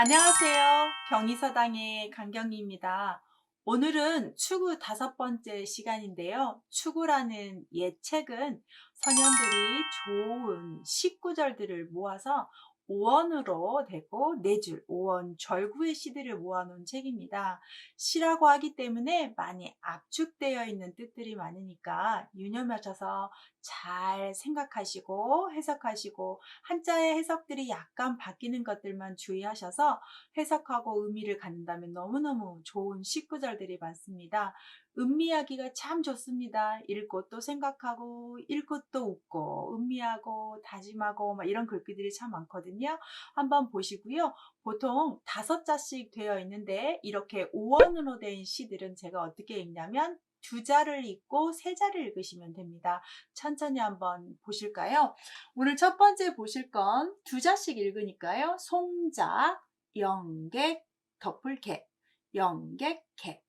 안녕하세요. 경희서당의 강경희입니다. 오늘은 추구 5번째 시간인데요. 추구라는 옛책은 선현들이 좋은 식구절들을 모아서 오원으로 되고 4줄, 오원 절구의 시들을 모아놓은 책입니다. 시라고 하기 때문에 많이 압축되어 있는 뜻들이 많으니까 유념하셔서 잘 생각하시고 해석하시고 한자의 해석들이 약간 바뀌는 것들만 주의하셔서 해석하고 의미를 갖는다면 너무너무 좋은 식구절들이 많습니다. 음미하기가 참 좋습니다. 읽고 또 생각하고 읽고 또 웃고 음미하고 다짐하고 막 이런 글귀들이 참 많거든요. 한번 보시고요. 보통 5자씩 되어 있는데 이렇게 오원으로 된 시들은 제가 어떻게 읽냐면 2자를 읽고 3자를 읽으시면 됩니다. 천천히 한번 보실까요? 오늘 첫 번째 보실 건 2자씩 읽으니까요. 송작, 영객, 덮을개, 영객개,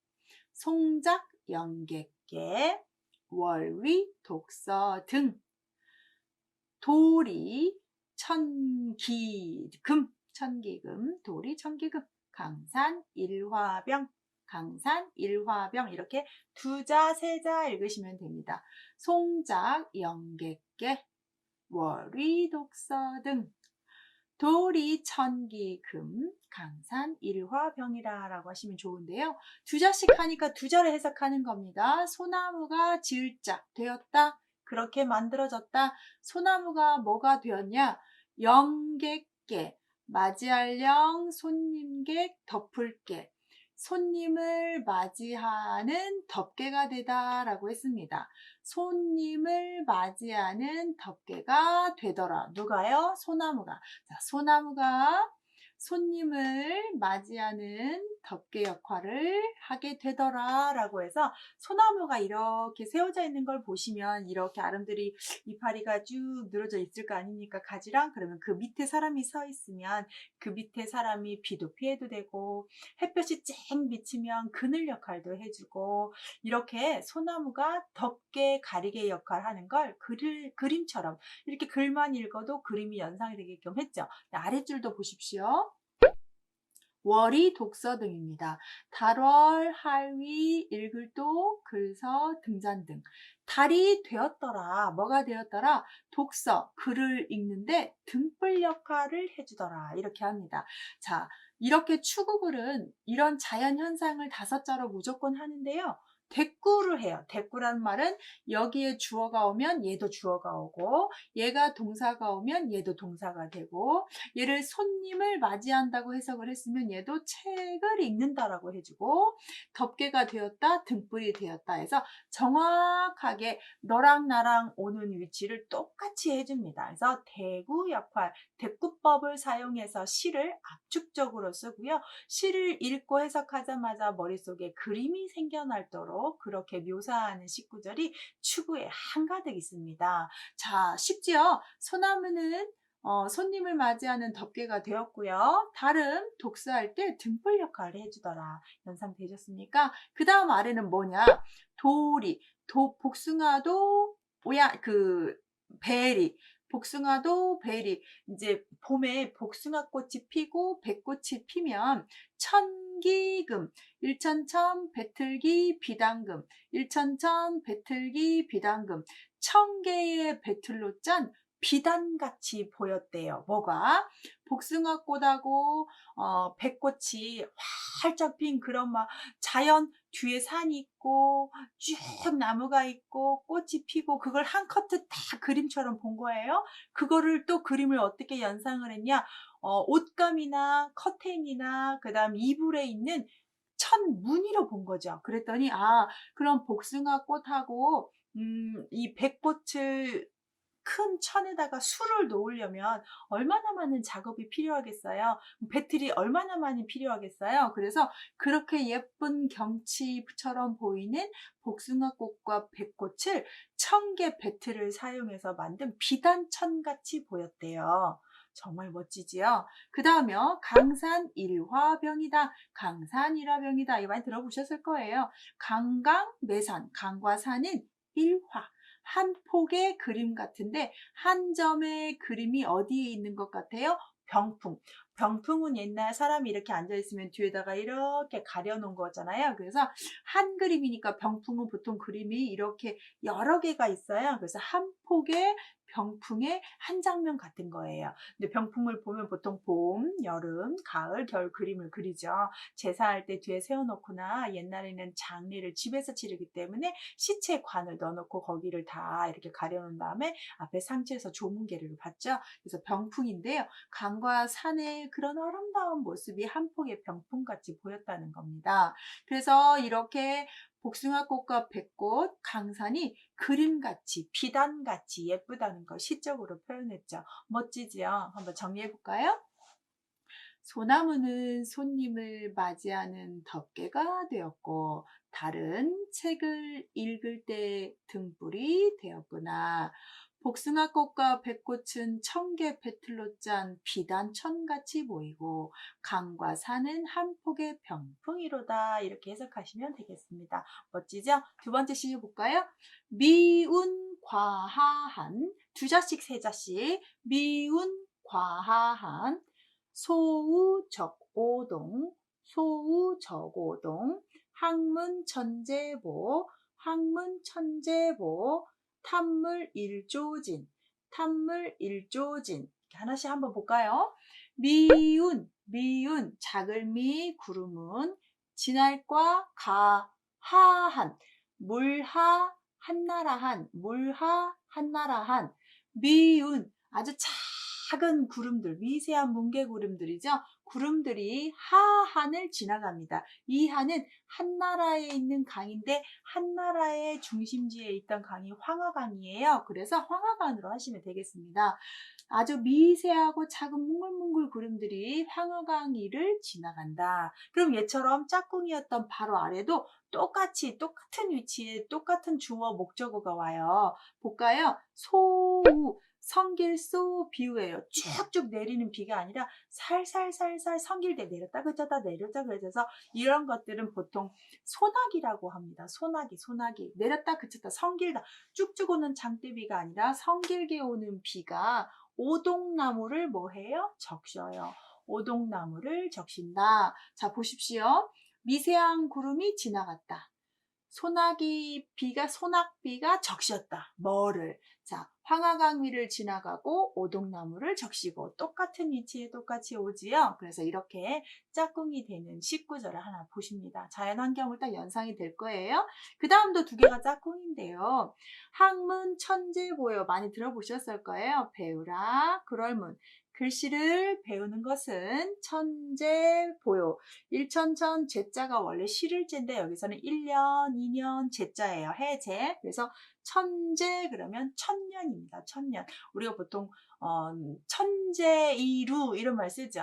송작, 영객개, 월위, 독서 등, 도리, 천기금, 천기금, 도리, 천기금, 강산, 일화병, 강산, 일화병 이렇게 2자, 3자 읽으시면 됩니다. 송작, 영객개, 월위, 독서 등, 도리, 천기금, 강산, 일화병이라 라고 하시면 좋은데요. 2자씩 하니까 2자를 해석하는 겁니다. 소나무가 지을자 되었다. 그렇게 만들어졌다. 소나무가 뭐가 되었냐? 영객께, 맞이할 영, 손님객, 덮을게. 손님을 맞이하는 덮개가 되다 라고 했습니다. 손님을 맞이하는 덮개가 되더라. 누가요? 소나무가. 자, 소나무가 손님을 맞이하는 덮개 역할을 하게 되더라 라고 해서 소나무가 이렇게 세워져 있는 걸 보시면 이렇게 아름드리 이파리가 쭉 늘어져 있을 거 아닙니까? 가지랑. 그러면 그 밑에 사람이 서 있으면 그 밑에 사람이 비도 피해도 되고 햇볕이 쨍 비치면 그늘 역할도 해주고 이렇게 소나무가 덮개 가리개 역할을 하는 걸 그림처럼 이렇게 글만 읽어도 그림이 연상이 되게끔 했죠. 아랫줄도 보십시오. 월이 독서 등입니다. 달월, 할위, 일글도, 글서, 등잔 등. 달이 되었더라. 뭐가 되었더라? 독서, 글을 읽는데 등불 역할을 해주더라. 이렇게 합니다. 자, 이렇게 추구글은 이런 자연 현상을 5자로 무조건 하는데요. 대꾸를 해요. 대꾸라는 말은 여기에 주어가 오면 얘도 주어가 오고 얘가 동사가 오면 얘도 동사가 되고 얘를 손님을 맞이한다고 해석을 했으면 얘도 책을 읽는다라고 해주고 덮개가 되었다, 등불이 되었다 해서 정확하게 너랑 나랑 오는 위치를 똑같이 해줍니다. 그래서 대구 역할, 대꾸법을 사용해서 시를 압축적으로 쓰고요. 시를 읽고 해석하자마자 머릿속에 그림이 생겨날도록 그렇게 묘사하는 식구절이 추구에 한가득 있습니다. 자, 쉽지요? 소나무는 손님을 맞이하는 덮개가 되었고요. 달은 독서할 때 등불 역할을 해주더라. 연상되셨습니까? 그 다음 아래는 뭐냐? 도리, 복숭아도 베리, 복숭아도 베리. 이제 봄에 복숭아꽃이 피고 배꽃이 피면 천기금, 일천천 배틀기 비당금, 일천천 배틀기 비당금. 1000개의 배틀로 짠 비단같이 보였대요. 뭐가? 복숭아꽃하고 배꽃이 활짝 핀 그런 막 자연 뒤에 산이 있고 쭉 나무가 있고 꽃이 피고 그걸 한 커트 다 그림처럼 본 거예요. 그거를 또 그림을 어떻게 연상을 했냐? 옷감이나 커튼이나 그다음 이불에 있는 천 무늬로 본 거죠. 그랬더니 그럼 복숭아꽃하고 이 배꽃을 큰 천에다가 술을 놓으려면 얼마나 많은 작업이 필요하겠어요? 배틀이 얼마나 많이 필요하겠어요? 그래서 그렇게 예쁜 경치처럼 보이는 복숭아꽃과 배꽃을 1000개 배틀을 사용해서 만든 비단천같이 보였대요. 정말 멋지지요? 그 다음에 강산 일화병이다. 강산 일화병이다. 이거 많이 들어보셨을 거예요. 강강 매산, 강과 산은 일화. 한 폭의 그림 같은데 한 점의 그림이 어디에 있는 것 같아요? 병풍. 병풍은 옛날 사람이 이렇게 앉아있으면 뒤에다가 이렇게 가려놓은 거잖아요. 그래서 한 그림이니까 병풍은 보통 그림이 이렇게 여러 개가 있어요. 그래서 한 폭의 병풍의 한 장면 같은 거예요. 근데 병풍을 보면 보통 봄, 여름, 가을, 겨울 그림을 그리죠. 제사할 때 뒤에 세워놓거나 옛날에는 장례를 집에서 치르기 때문에 시체 관을 넣어놓고 거기를 다 이렇게 가려놓은 다음에 앞에 상체에서 조문계를 봤죠. 그래서 병풍인데요. 강과 산의 그런 아름다운 모습이 한 폭의 병풍같이 보였다는 겁니다. 그래서 이렇게 복숭아꽃과 백꽃, 강산이 그림같이 비단같이 예쁘다는 걸 시적으로 표현했죠. 멋지지요? 한번 정리해 볼까요? 소나무는 손님을 맞이하는 덮개가 되었고 달은 책을 읽을 때 등불이 되었구나. 복숭아꽃과 백꽃은 청개 페틀로 짠 비단천같이 보이고 강과 산은 한 폭의 병풍이로다. 이렇게 해석하시면 되겠습니다. 멋지죠? 두 번째 시주 볼까요? 미운 과하한 두 자씩 세 자씩 미운 과하한 소우적오동 소우적오동 학문천재보 학문천재보 탐물일조진 탐물일조진 하나씩 한번 볼까요? 미운 자글미 구름은 진할과 가하한 물하 한나라한 미운 아주 작은 구름들, 미세한 뭉게 구름들이죠. 구름들이 하한을 지나갑니다. 이 하는 한나라에 있는 강인데 한나라의 중심지에 있던 강이 황하강이에요. 그래서 황하강으로 하시면 되겠습니다. 아주 미세하고 작은 뭉글뭉글 구름들이 황하강 위를 지나간다. 그럼 얘처럼 짝꿍이었던 바로 아래도 똑같은 위치에 똑같은 주어 목적어가 와요. 볼까요? 소우 성길소 비유예요. 쭉쭉 내리는 비가 아니라 살살살살 성길대 내렸다 그쳤다 내렸다 그쳐서 이런 것들은 보통 소나기라고 합니다. 소나기 내렸다 그쳤다 성길다 쭉쭉 오는 장대비가 아니라 성길게 오는 비가 오동나무를 뭐해요? 적셔요. 오동나무를 적신다. 자 보십시오. 미세한 구름이 지나갔다. 소낙비가 적셨다. 뭐를? 자, 황하강 위를 지나가고 오동나무를 적시고 똑같은 위치에 똑같이 오지요. 그래서 이렇게 짝꿍이 되는 19절을 하나 보십니다. 자연환경을 딱 연상이 될 거예요. 그 다음도 두 개가 짝꿍인데요. 학문 천재보여 많이 들어보셨을 거예요. 배우라 그럴문. 글씨를 배우는 것은 천재보요. 일천천 제자가 원래 실을제인데 여기서는 1년, 2년 제자예요. 해제. 그래서 천재 그러면 천년입니다. 천년. 우리가 보통 천재이루 이런 말 쓰죠.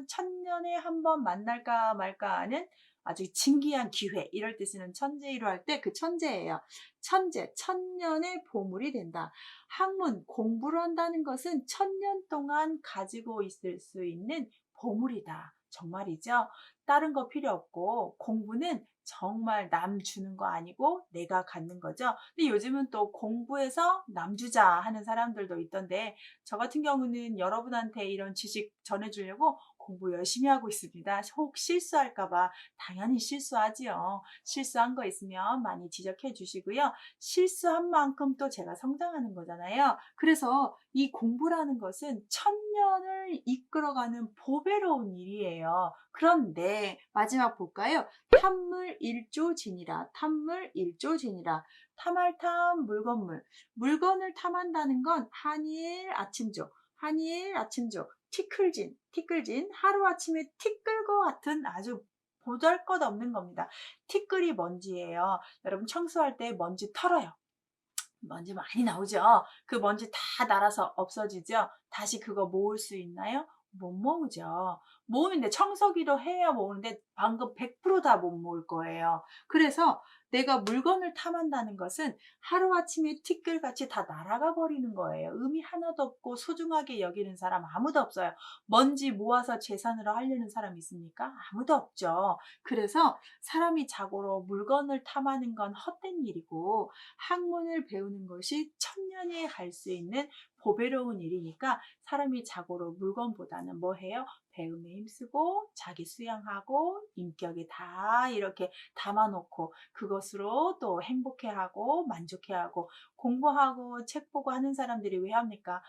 천년에 한 번 만날까 말까 하는 아주 진기한 기회 이럴 때 쓰는 천재이루 할 때 그 천재예요. 천재, 천년의 보물이 된다. 학문, 공부를 한다는 것은 천년 동안 가지고 있을 수 있는 보물이다. 정말이죠. 다른 거 필요 없고 공부는 정말 남 주는 거 아니고 내가 갖는 거죠. 근데 요즘은 또 공부해서 남 주자 하는 사람들도 있던데 저 같은 경우는 여러분한테 이런 지식 전해주려고 공부 열심히 하고 있습니다. 혹 실수할까봐 당연히 실수하지요. 실수한 거 있으면 많이 지적해 주시고요. 실수한 만큼 또 제가 성장하는 거잖아요. 그래서 이 공부라는 것은 천년을 이끌어가는 보배로운 일이에요. 그런데 마지막 볼까요? 탐물일조진이라 탐할 탐 물건물 물건을 탐한다는 건 한일 아침조 티끌진 하루아침에 티끌과 같은 아주 보잘것없는 겁니다. 티끌이 먼지예요. 여러분 청소할 때 먼지 털어요. 먼지 많이 나오죠. 그 먼지 다 날아서 없어지죠. 다시 그거 모을 수 있나요? 못 모으죠. 모으는데 청소기로 해야 모으는데 방금 100% 다 못 모을 거예요. 그래서 내가 물건을 탐한다는 것은 하루아침에 티끌같이 다 날아가 버리는 거예요. 의미 하나도 없고 소중하게 여기는 사람 아무도 없어요. 먼지 모아서 재산으로 하려는 사람 있습니까? 아무도 없죠. 그래서 사람이 자고로 물건을 탐하는 건 헛된 일이고 학문을 배우는 것이 천년에 갈 수 있는 보배로운 일이니까 사람이 자고로 물건보다는 뭐 해요? 배움에 힘쓰고 자기 수양하고 인격에 다 이렇게 담아놓고 그것으로 또 행복해하고 만족해하고 공부하고 책 보고 하는 사람들이 왜 합니까?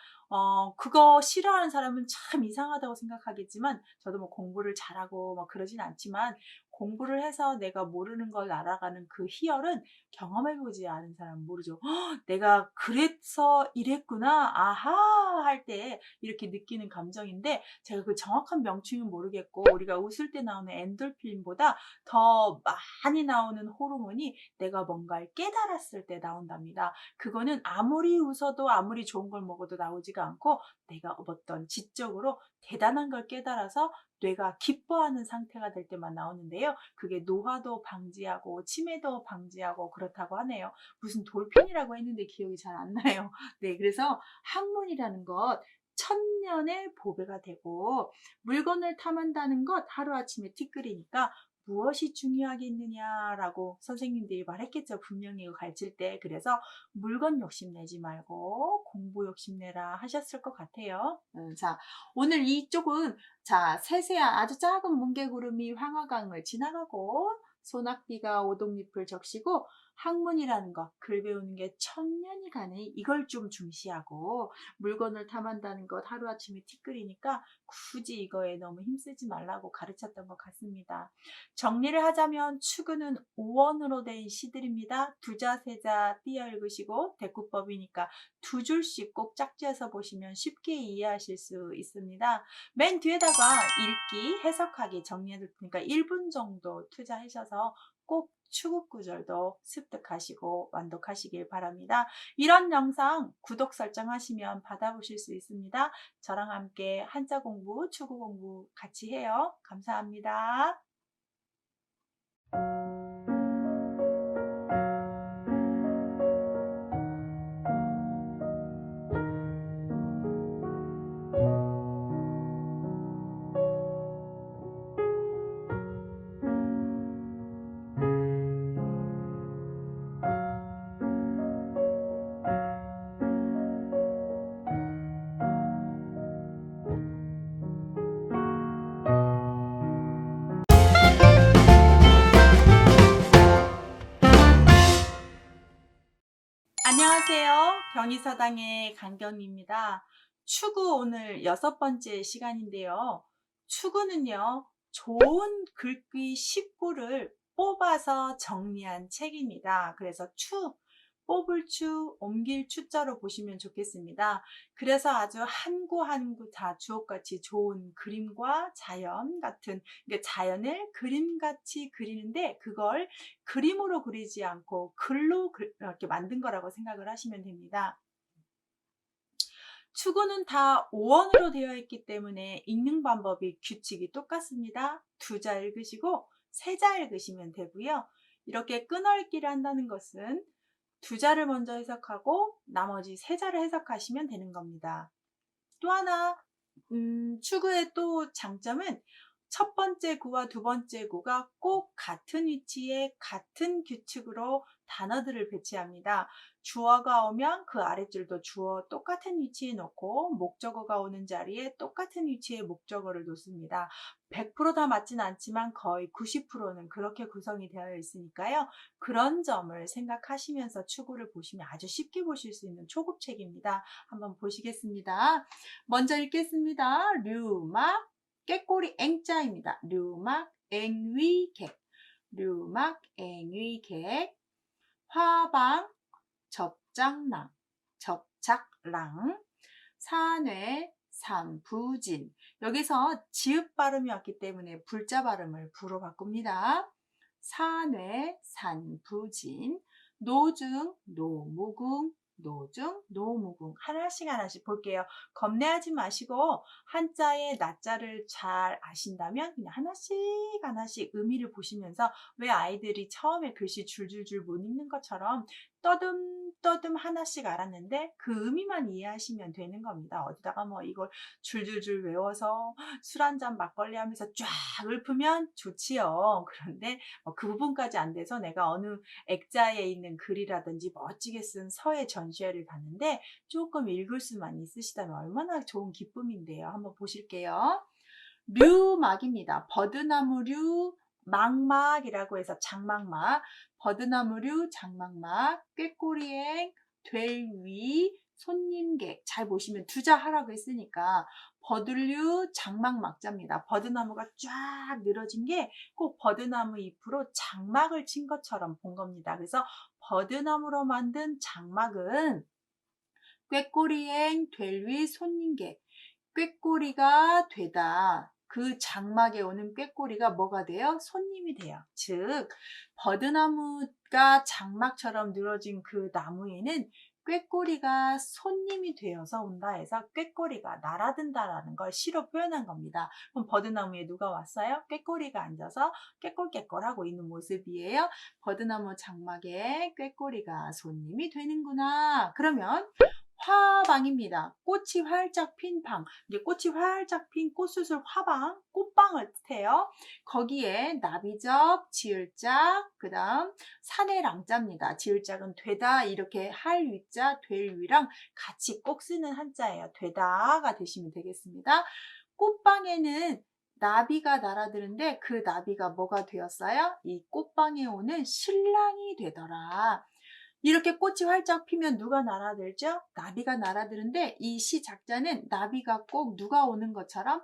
그거 싫어하는 사람은 참 이상하다고 생각하겠지만 저도 뭐 공부를 잘하고 막 그러진 않지만 공부를 해서 내가 모르는 걸 알아가는 그 희열은 경험해보지 않은 사람은 모르죠. 내가 그래서 이랬구나, 아하 할 때 이렇게 느끼는 감정인데 제가 그 정확한 명칭은 모르겠고 우리가 웃을 때 나오는 엔돌핀보다 더 많이 나오는 호르몬이 내가 뭔가를 깨달았을 때 나온답니다. 그거는 아무리 웃어도 아무리 좋은 걸 먹어도 나오지가 않고 내가 어떤 지적으로 대단한 걸 깨달아서 뇌가 기뻐하는 상태가 될 때만 나오는데요. 그게 노화도 방지하고 치매도 방지하고 그렇다고 하네요. 무슨 돌핀이라고 했는데 기억이 잘 안 나요. 네, 그래서 학문이라는 것 천년의 보배가 되고 물건을 탐한다는 것 하루아침에 티끌이니까 무엇이 중요하겠느냐라고 선생님들이 말했겠죠. 분명히 이거 가르칠 때. 그래서 물건 욕심내지 말고 공부 욕심내라 하셨을 것 같아요. 자, 오늘 이쪽은 자, 세세한 아주 작은 뭉게구름이 황화강을 지나가고 소낙비가 오동잎을 적시고 학문이라는 것, 글 배우는 게 천년이 가니 이걸 좀 중시하고 물건을 탐한다는 것 하루아침에 티끌이니까 굳이 이거에 너무 힘쓰지 말라고 가르쳤던 것 같습니다. 정리를 하자면 추구는 오원으로 된 시들입니다. 두자, 세자 띄어 읽으시고 대꾸법이니까 두 줄씩 꼭 짝지어서 보시면 쉽게 이해하실 수 있습니다. 맨 뒤에다가 읽기, 해석하기 정리해 둘 테니까 1분 정도 투자하셔서 꼭 추구 구절도 습득하시고 완독하시길 바랍니다. 이런 영상 구독 설정하시면 받아보실 수 있습니다. 저랑 함께 한자 공부, 추구 공부 같이 해요. 감사합니다. 안녕하세요. 경희서당의 강경입니다. 추구 오늘 6번째 시간인데요. 추구는요, 좋은 글귀 10구를 뽑아서 정리한 책입니다. 그래서 뽑을 추, 옮길 추자로 보시면 좋겠습니다. 그래서 아주 한 구 한 구 다 주옥같이 좋은 그림과 자연 같은, 그러니까 자연을 그림같이 그리는데 그걸 그림으로 그리지 않고 글로 이렇게 만든 거라고 생각을 하시면 됩니다. 추구는 다 오원으로 되어 있기 때문에 읽는 방법이 규칙이 똑같습니다. 두 자 읽으시고 세 자 읽으시면 되고요. 이렇게 끊어읽기를 한다는 것은 두 자를 먼저 해석하고 나머지 세 자를 해석하시면 되는 겁니다. 또 하나 추구의 또 장점은 첫 번째 구와 두 번째 구가 꼭 같은 위치에 같은 규칙으로 단어들을 배치합니다. 주어가 오면 그 아랫줄도 주어 똑같은 위치에 놓고 목적어가 오는 자리에 똑같은 위치에 목적어를 놓습니다. 100%다 맞진 않지만 거의 90%는 그렇게 구성이 되어 있으니까요. 그런 점을 생각하시면서 추구를 보시면 아주 쉽게 보실 수 있는 초급책입니다. 한번 보시겠습니다. 먼저 읽겠습니다. 류막 깨꼬리 앵자입니다. 류막 앵위객 류막 앵위객 화방 접착랑 산외 산부진 여기서 지읒 발음이 왔기 때문에 불자 발음을 부로 바꿉니다. 산외 산부진 노중 노무궁 노중, 노무궁. 하나씩 하나씩 볼게요. 겁내하지 마시고 한자의 낮자를 잘 아신다면 그냥 하나씩 하나씩 의미를 보시면서 왜 아이들이 처음에 글씨 줄줄줄 못 읽는 것처럼 떠듬떠듬 하나씩 알았는데 그 의미만 이해하시면 되는 겁니다. 어디다가 뭐 이걸 줄줄줄 외워서 술 한잔 막걸리 하면서 쫙 읊으면 좋지요. 그런데 그 부분까지 안 돼서 내가 어느 액자에 있는 글이라든지 멋지게 쓴 서예 전시회를 갔는데 조금 읽을 수만 있으시다면 얼마나 좋은 기쁨인데요. 한번 보실게요. 류막입니다. 버드나무류 막막이라고 해서 장막막, 버드나무류 장막막, 꾀꼬리행, 될위, 손님객. 잘 보시면 두자 하라고 했으니까 버들류 장막막자입니다. 버드나무가 쫙 늘어진 게 꼭 버드나무 잎으로 장막을 친 것처럼 본 겁니다. 그래서 버드나무로 만든 장막은 꾀꼬리행, 될위, 손님객. 꾀꼬리가 되다. 그 장막에 오는 꾀꼬리가 뭐가 돼요? 손님이 돼요. 즉 버드나무가 장막처럼 늘어진 그 나무에는 꾀꼬리가 손님이 되어서 온다 해서 꾀꼬리가 날아든다라는 걸 시로 표현한 겁니다. 그럼 버드나무에 누가 왔어요? 꾀꼬리가 앉아서 꾀꼴꾀꼴하고 있는 모습이에요. 버드나무 장막에 꾀꼬리가 손님이 되는구나. 그러면 화방입니다. 꽃이 활짝 핀 방. 이제 꽃이 활짝 핀 꽃수술 화방, 꽃방을 뜻해요. 거기에 나비적, 지을짝, 그 다음 산의 랑자입니다. 지을짝은 되다, 이렇게 할 위자, 될 위랑 같이 꼭 쓰는 한자예요. 되다가 되시면 되겠습니다. 꽃방에는 나비가 날아드는데 그 나비가 뭐가 되었어요? 이 꽃방에 오는 신랑이 되더라. 이렇게 꽃이 활짝 피면 누가 날아들죠? 나비가 날아드는데 이 시 작자는 나비가 꼭 누가 오는 것처럼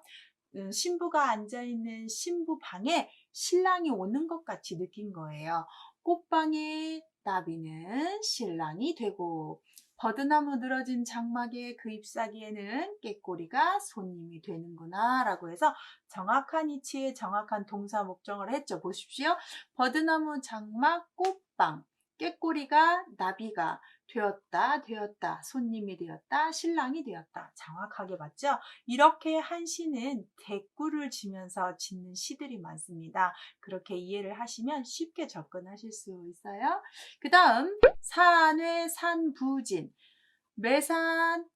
신부가 앉아있는 신부 방에 신랑이 오는 것 같이 느낀 거예요. 꽃방에 나비는 신랑이 되고 버드나무 늘어진 장막의 그 잎사귀에는 꾀꼬리가 손님이 되는구나 라고 해서 정확한 이치에 정확한 동사 목적을 했죠. 보십시오. 버드나무 장막 꽃방, 꾀꼬리가 나비가 되었다, 손님이 되었다, 신랑이 되었다. 정확하게 맞죠? 이렇게 한 시는 대꾸를 지면서 짓는 시들이 많습니다. 그렇게 이해를 하시면 쉽게 접근하실 수 있어요. 그 다음 산외 산부진, 매산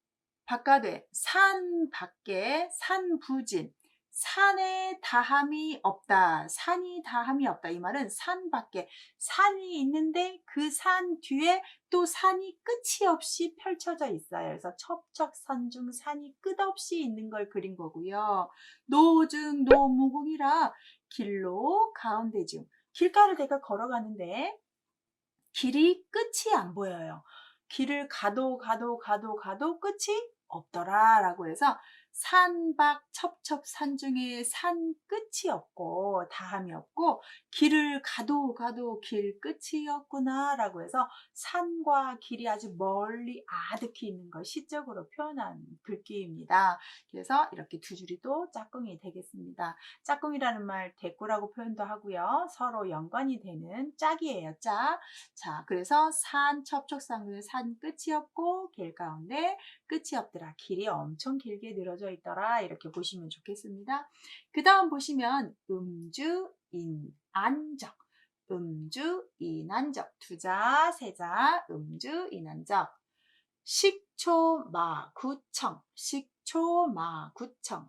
바깥에, 산 밖에 산부진, 산에 다함이 없다. 산이 다함이 없다. 이 말은 산 밖에 산이 있는데 그 산 뒤에 또 산이 끝이 없이 펼쳐져 있어요. 그래서 첩첩산중 산이 끝없이 있는 걸 그린 거고요. 노중 노무궁이라 길로 가운데 중. 길가를 내가 걸어가는데 길이 끝이 안 보여요. 길을 가도 끝이 없더라 라고 해서 산밖 첩첩산중에 산 끝이 없고 다함이 없고 길을 가도 길 끝이 없구나 라고 해서 산과 길이 아주 멀리 아득히 있는 걸 시적으로 표현한 글귀입니다. 그래서 이렇게 두 줄이 또 짝꿍이 되겠습니다. 짝꿍이라는 말 대꾸라고 표현도 하고요. 서로 연관이 되는 짝이에요. 짝. 자, 그래서 산 첩첩산중에 산 끝이 없고 길 가운데 끝이 없더라. 길이 엄청 길게 늘어져 있더라. 이렇게 보시면 좋겠습니다. 그 다음 보시면 음주, 인, 안적. 음주, 인안적. 두자, 세자, 음주, 인안적. 식초마구청. 식초마구청.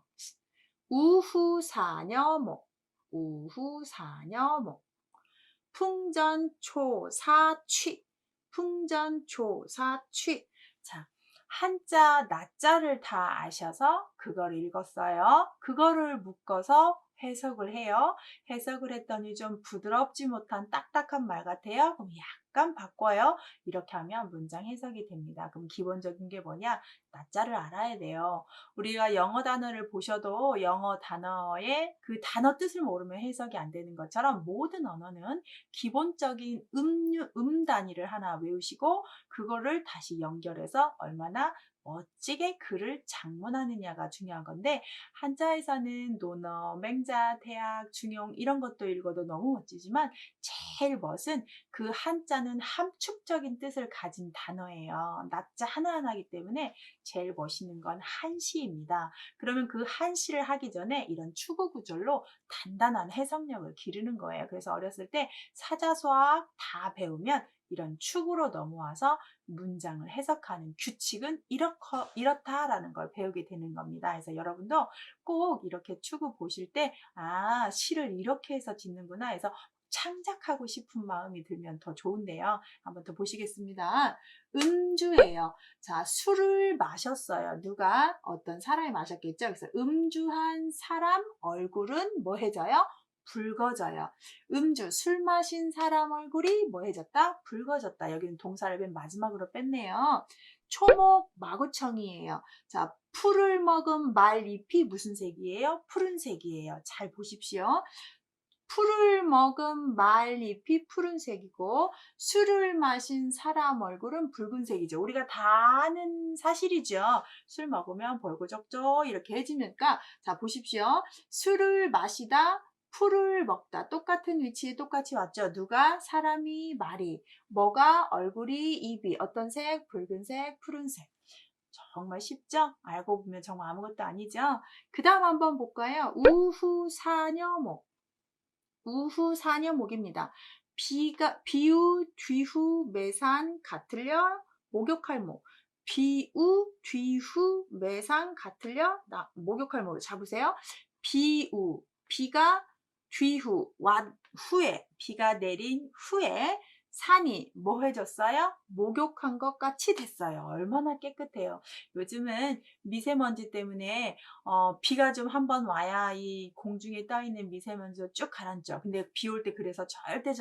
우후사녀목. 우후사녀목. 풍전초사취. 풍전초사취. 자, 한자, 낮자를 다 아셔서 그걸 읽었어요. 그거를 묶어서 해석을 해요. 해석을 했더니 좀 부드럽지 못한 딱딱한 말 같아요. 그럼 약간 바꿔요. 이렇게 하면 문장 해석이 됩니다. 그럼 기본적인 게 뭐냐? 낮자를 알아야 돼요. 우리가 영어 단어를 보셔도 영어 단어의 그 단어 뜻을 모르면 해석이 안 되는 것처럼 모든 언어는 기본적인 단위를 하나 외우시고 그거를 다시 연결해서 얼마나 멋지게 글을 작문하느냐가 중요한 건데 한자에서는 논어, 맹자, 대학, 중용 이런 것도 읽어도 너무 멋지지만 제일 멋은 그 한자는 함축적인 뜻을 가진 단어예요. 낮자 하나하나이기 때문에 제일 멋있는 건 한시입니다. 그러면 그 한시를 하기 전에 이런 추구 구절로 단단한 해석력을 기르는 거예요. 그래서 어렸을 때 사자수학 다 배우면 이런 축으로 넘어와서 문장을 해석하는 규칙은 이렇다라는 걸 배우게 되는 겁니다. 그래서 여러분도 꼭 이렇게 축구 보실 때, 아, 시를 이렇게 해서 짓는구나 해서 창작하고 싶은 마음이 들면 더 좋은데요. 한번 더 보시겠습니다. 음주예요. 자, 술을 마셨어요. 누가? 어떤 사람이 마셨겠죠? 그래서 음주한 사람 얼굴은 뭐 해져요? 붉어져요. 음주, 술 마신 사람 얼굴이 뭐 해졌다? 붉어졌다. 여기는 동사를 맨 마지막으로 뺐네요. 초목, 마구청이에요. 자, 풀을 먹은 말잎이 무슨 색이에요? 푸른색이에요. 잘 보십시오. 풀을 먹은 말잎이 푸른색이고 술을 마신 사람 얼굴은 붉은색이죠. 우리가 다 아는 사실이죠. 술 먹으면 벌거적적 이렇게 해지니까 자 보십시오. 술을 마시다 풀을 먹다 똑같은 위치에 똑같이 왔죠. 누가? 사람이 말이 뭐가? 얼굴이 입이 어떤 색? 붉은색 푸른색. 정말 쉽죠? 알고 보면 정말 아무것도 아니죠. 그 다음 한번 볼까요? 우후사녀목 우후사녀목입니다. 비우, 뒤후, 매산, 같으려, 목욕할목. 비우, 뒤후, 매산, 같으려, 목욕할목. 잡으세요. 비우, 비가 뒤후, 후에, 비가 내린 후에 산이 뭐 해졌어요? 목욕한 것 같이 됐어요. 얼마나 깨끗해요. 요즘은 미세먼지 때문에 비가 좀 한번 와야 이 공중에 떠있는 미세먼지가 쭉 가라앉죠. 근데 비 올 때 그래서 절대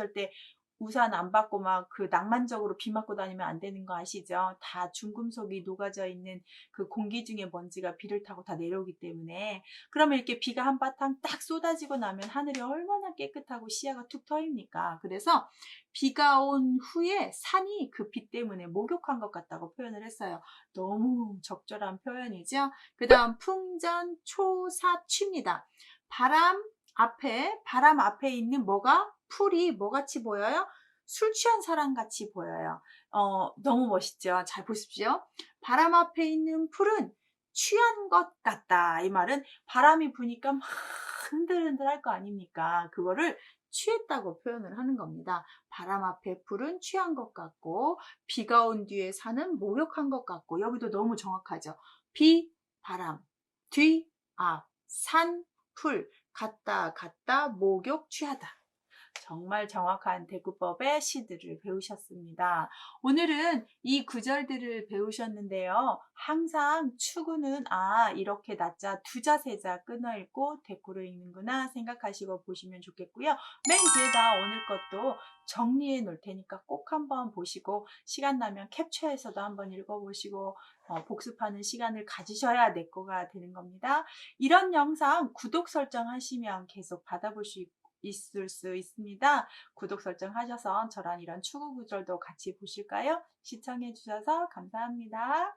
우산 안 받고 막 그 낭만적으로 비 맞고 다니면 안 되는 거 아시죠? 다 중금속이 녹아져 있는 그 공기 중에 먼지가 비를 타고 다 내려오기 때문에 그러면 이렇게 비가 한바탕 딱 쏟아지고 나면 하늘이 얼마나 깨끗하고 시야가 툭 트입니까? 그래서 비가 온 후에 산이 그 비 때문에 목욕한 것 같다고 표현을 했어요. 너무 적절한 표현이죠. 그 다음 풍전 초사취입니다. 바람 앞에 있는 뭐가? 풀이 뭐같이 보여요? 술 취한 사람 같이 보여요. 너무 멋있죠? 잘 보십시오. 바람 앞에 있는 풀은 취한 것 같다. 이 말은 바람이 부니까 막 흔들흔들 할 거 아닙니까? 그거를 취했다고 표현을 하는 겁니다. 바람 앞에 풀은 취한 것 같고 비가 온 뒤에 산은 목욕한 것 같고 여기도 너무 정확하죠. 비, 바람, 뒤, 앞, 산, 풀, 갔다, 목욕, 취하다. 정말 정확한 대구법의 시들을 배우셨습니다. 오늘은 이 구절들을 배우셨는데요. 항상 추구는 이렇게 낮자 두자 세자 끊어 읽고 대꾸를 읽는구나 생각하시고 보시면 좋겠고요. 맨 뒤에다 오늘 것도 정리해 놓을 테니까 꼭 한번 보시고 시간 나면 캡처해서도 한번 읽어보시고 복습하는 시간을 가지셔야 내 거가 되는 겁니다. 이런 영상 구독 설정하시면 계속 받아볼 수 있을 수 있습니다. 구독 설정하셔서 저랑 이런 추구 구절도 같이 보실까요? 시청해 주셔서 감사합니다.